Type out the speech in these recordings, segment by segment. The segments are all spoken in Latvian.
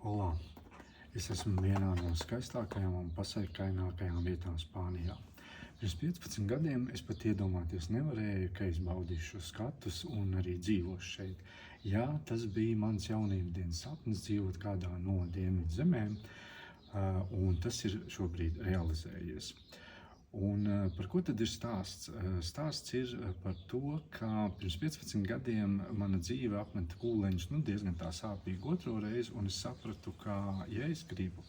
Olā! Es esmu vienā no skaistākajām un pasaikainākajām vietām Spānijā. Pirms 15 gadiem es pat iedomāties nevarēju, ka es baudīšu šos skatus un arī dzīvošu šeit. Jā, tas bija mans jaunības dienas sapnis dzīvot kādā no dienvidu zemēm, un tas ir šobrīd realizējies. Un par ko tad ir stāsts? Stāsts ir par to, ka pirms 15 gadiem mana dzīve apmeta kūleņus diezgan tā sāpīgi otro reizi, un es sapratu, ka, ja es gribu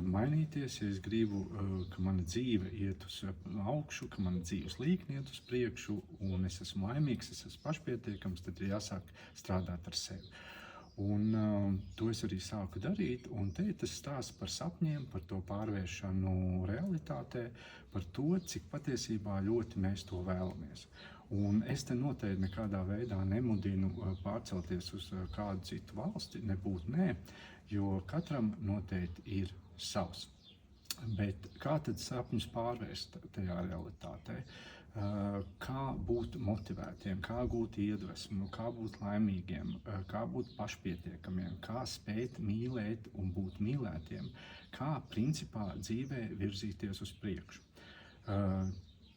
mainīties, ja es gribu, ka mana dzīve iet uz augšu, ka mana dzīves līkne iet uz priekšu, un es esmu laimīgs, es esmu pašpietiekams, tad ir jāsāk strādāt ar sevi. Un to es arī sāku darīt, un te ir tas stāsts par sapņiem, par to pārvēršanu realitātē, par to, cik patiesībā ļoti mēs to vēlamies. Un es te noteikti nekādā veidā nemudinu pārcelties uz kādu citu valsti, nebūtu nē, jo katram noteikti ir savs. Bet kā tad sapņus pārvērst tajā realitātē? Kā būt motivētiem, kā gūt iedvesmu, kā būt laimīgiem, kā būt pašpietiekamiem, kā spēt mīlēt un būt mīlētiem, kā principā dzīvē virzīties uz priekšu.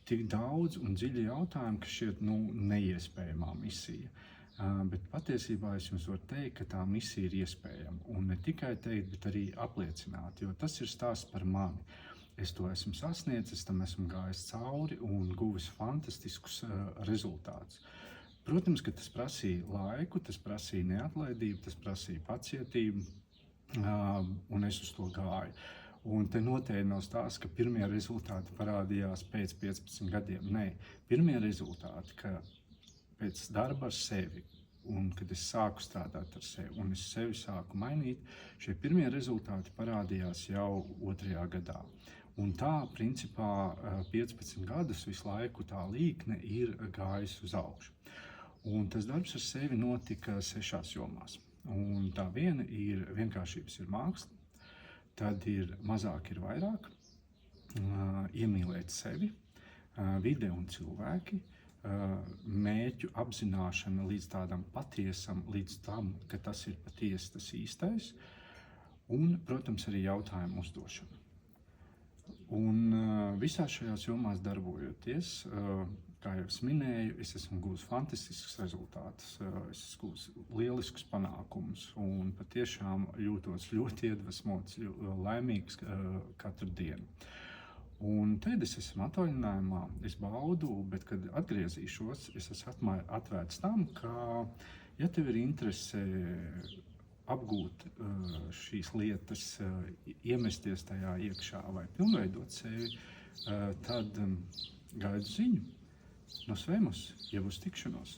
Tik daudz un dziļi jautājumi, ka šķiet neiespējamā misija. Bet patiesībā es jums varu teikt, ka tā misija ir iespējama. Un ne tikai teikt, bet arī apliecināt, jo tas ir stāsts par mani. Es to esmu sasniedzis, tam esmu gājis cauri un guvis fantastiskus rezultātus. Protams, ka tas prasīja laiku, tas prasīja neatlaidību, tas prasīja pacietību, un es uz to gāju. Un te noteikti nav stāsts, ka pirmie rezultāti parādījās pēc 15 gadiem. Nē, pirmie rezultāti, ka pēc darba ar sevi, un kad es sāku strādāt ar sevi, un es sevi sāku mainīt, šie pirmie rezultāti parādījās jau 2. gadā. Un tā, principā, 15 gadus visu laiku tā līkne ir gājusi uz augšu. Un tas darbs ar sevi notika 6 jomās. Un tā viena ir vienkāršības ir māksla, tad ir mazāk ir vairāk, iemīlēt sevi, vide un cilvēki, mērķu apzināšana līdz tādam patiesam, līdz tam, ka tas ir patiesi tas īstais, un, protams, arī jautājumu uzdošana. Un visās šajās jomās darbojoties, kā jau es minēju, es esmu gūs fantastiskus rezultātus, es esmu gūs lieliskus panākumus un patiešām jūtos ļoti iedvesmots, laimīgs katru dienu. Un tad es esmu atvaļinājumā, es baudu, bet kad atgriezīšos, es esmu atvērts tam, ka, ja tev ir interese apgūt šīs lietas, iemesties tajā iekšā vai pilnveidot sevi, tad gaidu ziņu. Nos vemos, jau uz tikšanos!